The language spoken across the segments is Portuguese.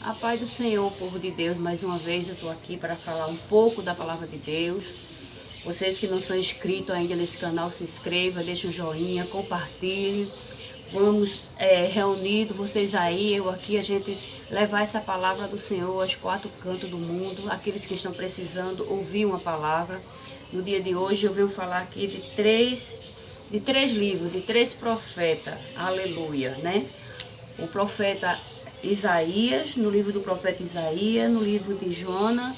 A paz do Senhor, povo de Deus, mais uma vez eu estou aqui para falar um pouco da palavra de Deus. Vocês que não são inscritos ainda nesse canal, se inscreva, deixe um joinha, compartilhe. Vamos reunidos, vocês aí, eu aqui, a gente levar essa palavra do Senhor aos quatro cantos do mundo, aqueles que estão precisando ouvir uma palavra. No dia de hoje eu venho falar aqui de três livros, de três profetas, aleluia, né? O profeta Isaías, no livro do profeta Isaías, no livro de Jonas,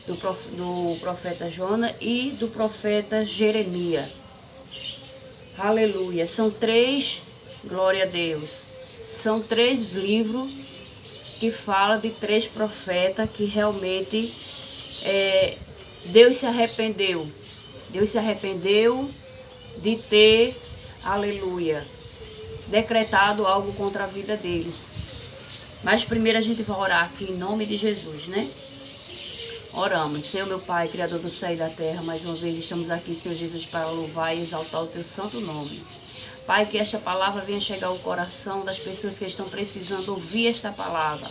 do profeta Jonas e do profeta Jeremias. Aleluia. São três, glória a Deus, são três livros que falam de três profetas que realmente Deus se arrependeu. Deus se arrependeu de ter, aleluia, decretado algo contra a vida deles. Mas primeiro a gente vai orar aqui em nome de Jesus, né? Oramos. Senhor, meu Pai, Criador do céu e da terra, mais uma vez estamos aqui, Senhor Jesus, para louvar e exaltar o Teu santo nome. Pai, que esta palavra venha chegar ao coração das pessoas que estão precisando ouvir esta palavra.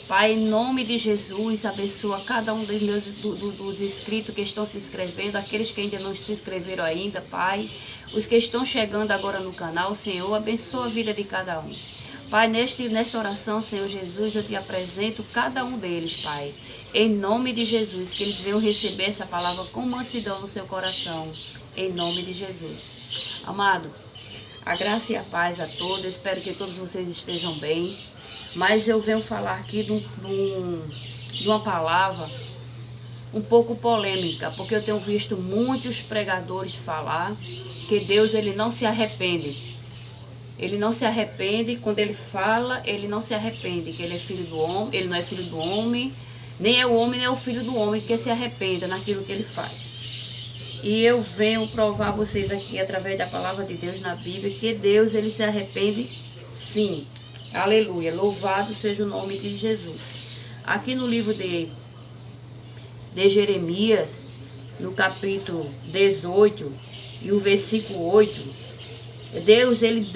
Pai, em nome de Jesus, abençoa cada um dos inscritos que estão se inscrevendo, aqueles que ainda não se inscreveram ainda, Pai. Os que estão chegando agora no canal, Senhor, abençoa a vida de cada um. Pai, nesta oração, Senhor Jesus, eu te apresento cada um deles, Pai. Em nome de Jesus, que eles venham receber esta palavra com mansidão no seu coração. Em nome de Jesus. Amado, a graça e a paz a todos. Espero que todos vocês estejam bem. Mas eu venho falar aqui de uma palavra um pouco polêmica, porque eu tenho visto muitos pregadores falar que Deus ele não se arrepende. Ele não se arrepende, quando ele fala, ele não se arrepende, que ele é filho do homem, ele não é filho do homem, nem é o homem, nem é o filho do homem que se arrependa naquilo que ele faz. E eu venho provar a vocês aqui, através da palavra de Deus na Bíblia, que Deus ele se arrepende sim. Aleluia, louvado seja o nome de Jesus. Aqui no livro de Jeremias, no capítulo 18 e o versículo 8, Deus ele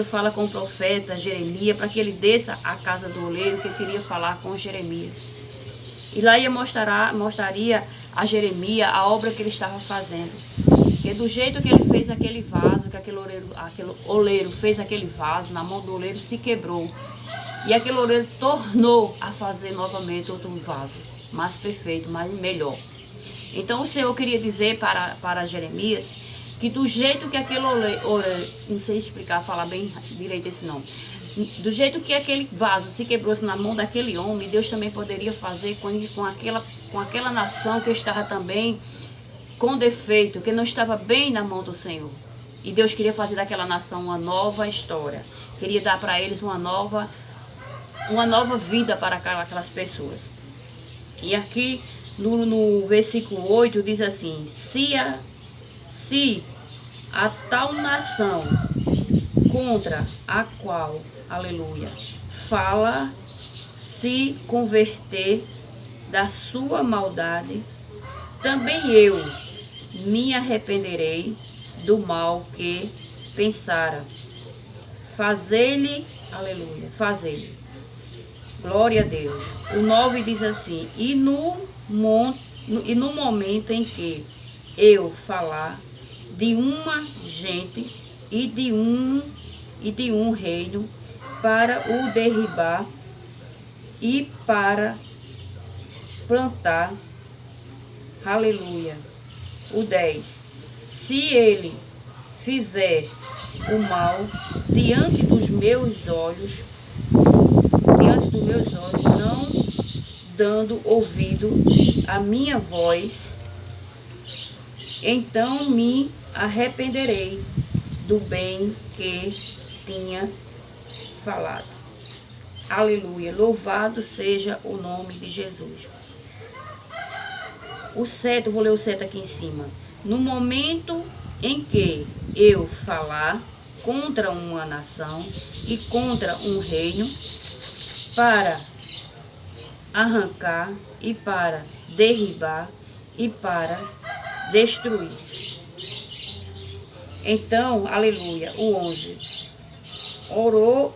fala com o profeta Jeremias para que ele desça à casa do oleiro, que queria falar com Jeremias. E lá mostraria a Jeremias a obra que ele estava fazendo. E do jeito que ele fez aquele vaso, que aquele oleiro fez aquele vaso, na mão do oleiro se quebrou. E aquele oleiro tornou a fazer novamente outro vaso, mais perfeito, mais melhor. Então o Senhor queria dizer para Jeremias que do jeito que aquele oleiro, não sei explicar, falar bem direito esse nome, do jeito que aquele vaso se quebrou na mão daquele homem, Deus também poderia fazer com aquela nação que estava também com defeito, que não estava bem na mão do Senhor. E Deus queria fazer daquela nação uma nova história, queria dar para eles uma nova vida para aquelas pessoas. E aqui no versículo 8 diz assim: se a tal nação contra a qual, aleluia, fala se converter da sua maldade, também eu me arrependerei do mal que pensara. Fazer-lhe, aleluia, fazer-lhe. Glória a Deus. O 9 diz assim: e no momento em que eu falar de uma gente e de um reino para o derribar e para plantar, aleluia. O 10: se ele fizer o mal diante dos meus olhos, não dando ouvido à minha voz, então me arrependerei do bem que tinha falado. Aleluia, louvado seja o nome de Jesus. O 7, vou ler o 7 aqui em cima. No momento em que eu falar contra uma nação e contra um reino, para arrancar e para derribar e para destruir. Então, aleluia, o 11.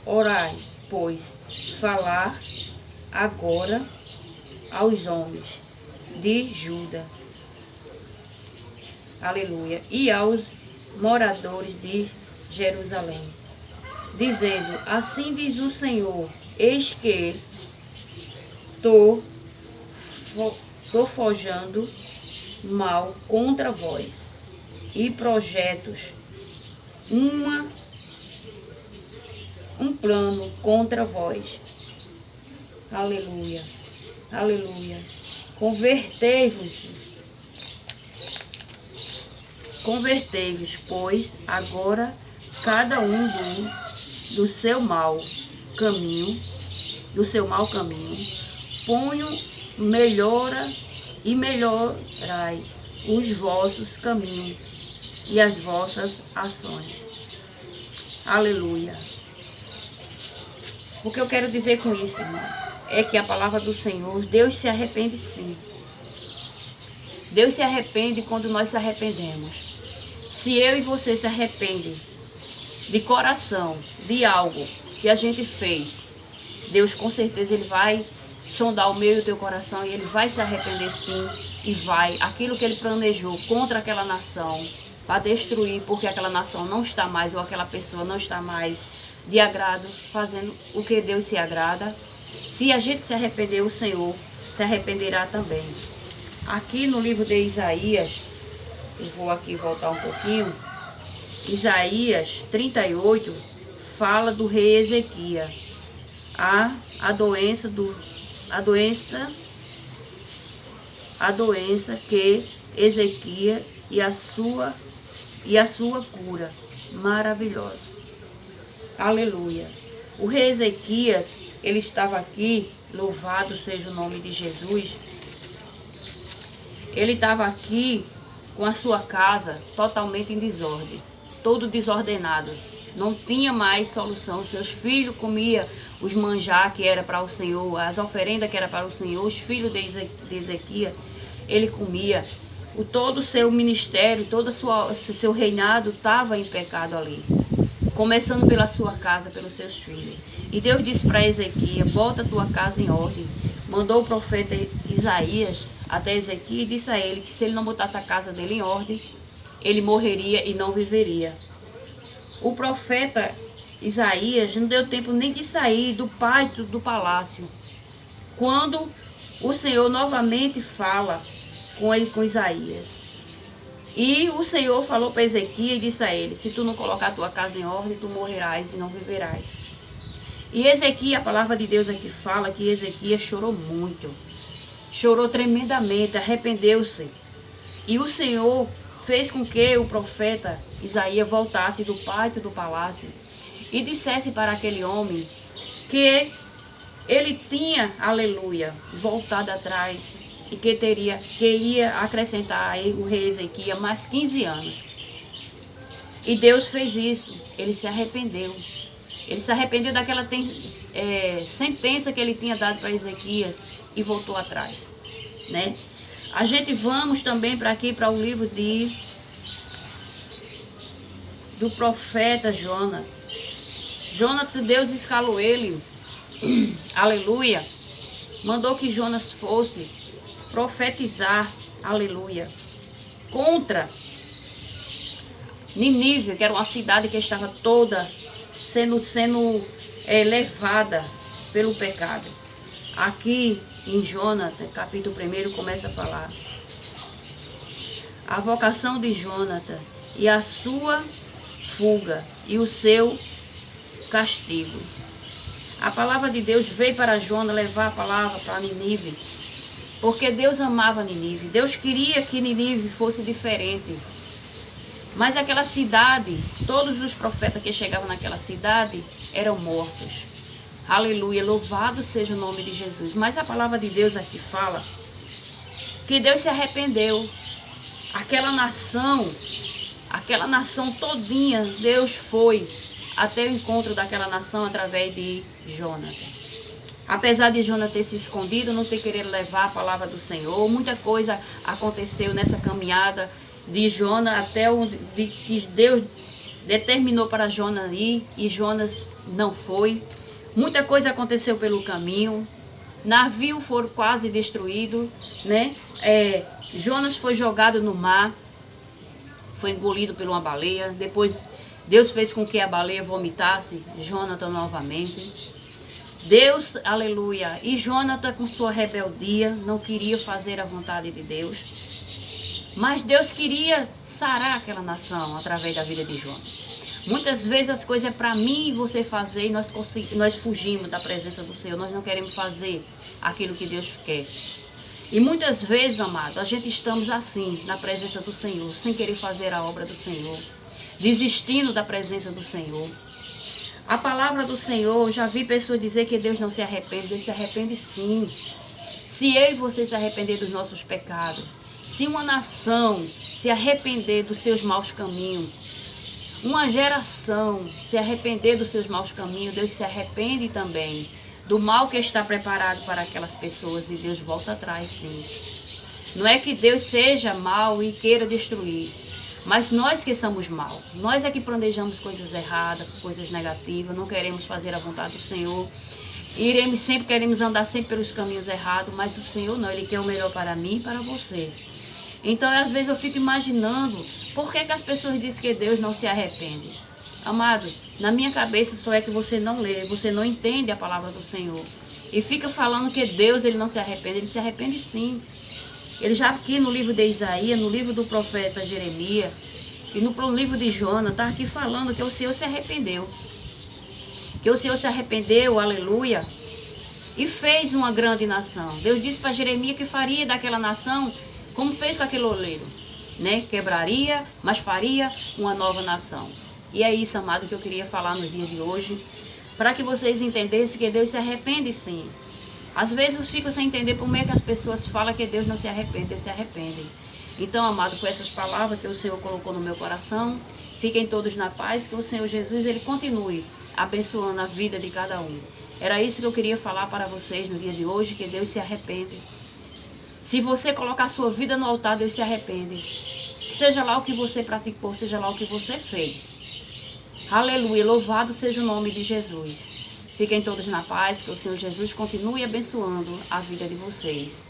Orai, pois, falar agora aos homens de Juda, aleluia, e aos moradores de Jerusalém, dizendo: assim diz o Senhor, eis que estou forjando mal contra vós e projetos um plano contra vós. Aleluia, aleluia. Convertei-vos, pois agora cada um do seu mau caminho, ponho e melhorai os vossos caminhos e as vossas ações. Aleluia. O que eu quero dizer com isso, irmão, é que a palavra do Senhor, Deus se arrepende sim. Deus se arrepende quando nós se arrependemos. Se eu e você se arrependem de coração, de algo que a gente fez, Deus com certeza Ele vai sondar o meu e o teu coração e Ele vai se arrepender sim. E vai, aquilo que Ele planejou contra aquela nação, para destruir, porque aquela nação não está mais, ou aquela pessoa não está mais de agrado, fazendo o que Deus se agrada. Se a gente se arrepender, o Senhor se arrependerá também. Aqui no livro de Isaías, eu vou aqui voltar um pouquinho, Isaías 38 fala do rei Ezequias, a doença que Ezequias e a sua cura maravilhosa. Aleluia. O rei Ezequias, ele estava aqui, louvado seja o nome de Jesus. Ele estava aqui com a sua casa totalmente em desordem, todo desordenado. Não tinha mais solução. Seus filhos comiam os manjar que era para o Senhor, as oferendas que era para o Senhor, os filhos de Ezequias, ele comia. Todo o seu ministério, todo o seu reinado estava em pecado ali. Começando pela sua casa, pelos seus filhos. E Deus disse para Ezequias: bota a tua casa em ordem. Mandou o profeta Isaías até Ezequias e disse a ele que se ele não botasse a casa dele em ordem, ele morreria e não viveria. O profeta Isaías não deu tempo nem de sair do pátio do palácio, quando o Senhor novamente fala com Isaías. E o Senhor falou para Ezequias e disse a ele: se tu não colocar a tua casa em ordem, tu morrerás e não viverás. E Ezequias, a palavra de Deus aqui fala que Ezequias chorou muito. Chorou tremendamente, arrependeu-se. E o Senhor fez com que o profeta Isaías voltasse do pátio do palácio e dissesse para aquele homem que ele tinha, aleluia, voltado atrás e que ia acrescentar a o rei Ezequias mais 15 anos. E Deus fez isso. Ele se arrependeu. Ele se arrependeu daquela sentença que ele tinha dado para Ezequias e voltou atrás, né? A gente vamos também para aqui, para o livro do profeta Jonas. Jonas, Deus escalou ele, aleluia, mandou que Jonas fosse profetizar, aleluia, contra Nínive, que era uma cidade que estava toda sendo levada pelo pecado. Aqui em Jonas, capítulo 1, começa a falar a vocação de Jonathan e a sua fuga e o seu castigo. A palavra de Deus veio para Jonas levar a palavra para Nínive, porque Deus amava Nínive. Deus queria que Nínive fosse diferente. Mas aquela cidade, todos os profetas que chegavam naquela cidade eram mortos. Aleluia, louvado seja o nome de Jesus. Mas a palavra de Deus aqui fala que Deus se arrependeu. Aquela nação todinha, Deus foi até o encontro daquela nação através de Jonas. Apesar de Jonas ter se escondido, não ter querido levar a palavra do Senhor, muita coisa aconteceu nessa caminhada de Jonas até onde que Deus determinou para Jonas ir e Jonas não foi. Muita coisa aconteceu pelo caminho, Navio foram quase destruídos, né? Jonas foi jogado no mar, foi engolido por uma baleia. Depois Deus fez com que a baleia vomitasse Jonathan novamente. Deus, aleluia, e Jonathan com sua rebeldia não queria fazer a vontade de Deus, mas Deus queria sarar aquela nação através da vida de Jonas. Muitas vezes as coisas é para mim e você fazer e nós fugimos da presença do Senhor, nós não queremos fazer aquilo que Deus quer. E muitas vezes, amado, a gente estamos assim, na presença do Senhor, sem querer fazer a obra do Senhor, desistindo da presença do Senhor. A palavra do Senhor, já vi pessoas dizer que Deus não se arrepende. Deus se arrepende sim. Se eu e você se arrepender dos nossos pecados, se uma nação se arrepender dos seus maus caminhos, uma geração se arrepender dos seus maus caminhos, Deus se arrepende também do mal que está preparado para aquelas pessoas e Deus volta atrás sim. Não é que Deus seja mau e queira destruir, mas nós que somos maus, nós é que planejamos coisas erradas, coisas negativas, não queremos fazer a vontade do Senhor. Queremos andar sempre pelos caminhos errados, mas o Senhor não, Ele quer o melhor para mim e para você. Então, às vezes eu fico imaginando, por que as pessoas dizem que Deus não se arrepende? Amado, na minha cabeça só é que você não lê, você não entende a palavra do Senhor. E fica falando que Deus ele não se arrepende sim. Ele já aqui no livro de Isaías, no livro do profeta Jeremias e no livro de Jonas, está aqui falando que o Senhor se arrependeu. Que o Senhor se arrependeu, aleluia, e fez uma grande nação. Deus disse para Jeremias que faria daquela nação como fez com aquele oleiro, né? Quebraria, mas faria uma nova nação. E é isso, amado, que eu queria falar no dia de hoje, para que vocês entendessem que Deus se arrepende sim. Às vezes eu fico sem entender por que as pessoas falam que Deus não se arrepende, Deus se arrepende. Então, amado, com essas palavras que o Senhor colocou no meu coração, fiquem todos na paz, que o Senhor Jesus, Ele continue abençoando a vida de cada um. Era isso que eu queria falar para vocês no dia de hoje, que Deus se arrepende. Se você colocar sua vida no altar, Deus se arrepende. Seja lá o que você praticou, seja lá o que você fez. Aleluia, louvado seja o nome de Jesus. Fiquem todos na paz, que o Senhor Jesus continue abençoando a vida de vocês.